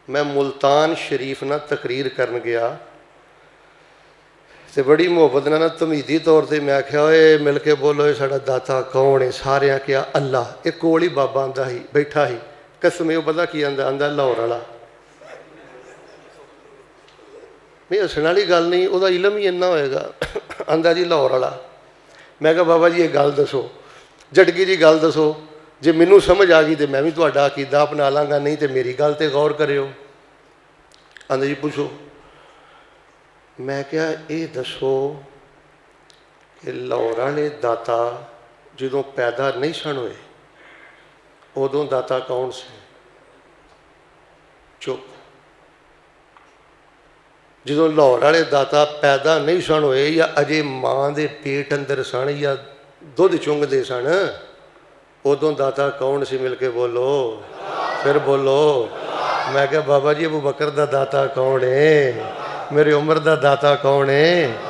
मैं मुल्तान शरीफ ना तकरीर करन गया तो बड़ी मुहब्बत ना तमीदी तौर पर मैं आख्या ओए मिल के बोलो ये साड़ा दाता कौन है। सारे क्या अल्लाह। एक कोल ही बाबा आंदा ही बैठा ही कसम वो पता की आंदा आंदा लाहौर वाला। नहीं हसन वाली गल नहीं, वह इलम ही इन्ना होएगा। आंदा जी लाहौर वाला। मैं कहा बाबा जी ये गल दसो, झटकी जी गल दसो, जे मैनू समझ आ गई तो मैं भी तुहाडा अकीदा अपना लाँगा, नहीं तो मेरी गल ते गौर करियो। आंदा जी पूछो। मैं क्या ये दसो कि लाहौर वाले दाता जो पैदा नहीं सन होए उदों दाता कौन से? चुप। जो लाहौर वाले दाता पैदा नहीं सन होए या अजे माँ के पेट अंदर सन या दुध चुंगते सन उदों दाता कौन सी? मिल के बोलो, फिर बोलो। मैं क्या बाबा जी अबू बकर दा दाता कौन है? मेरी उम्र दा दाता कौन है?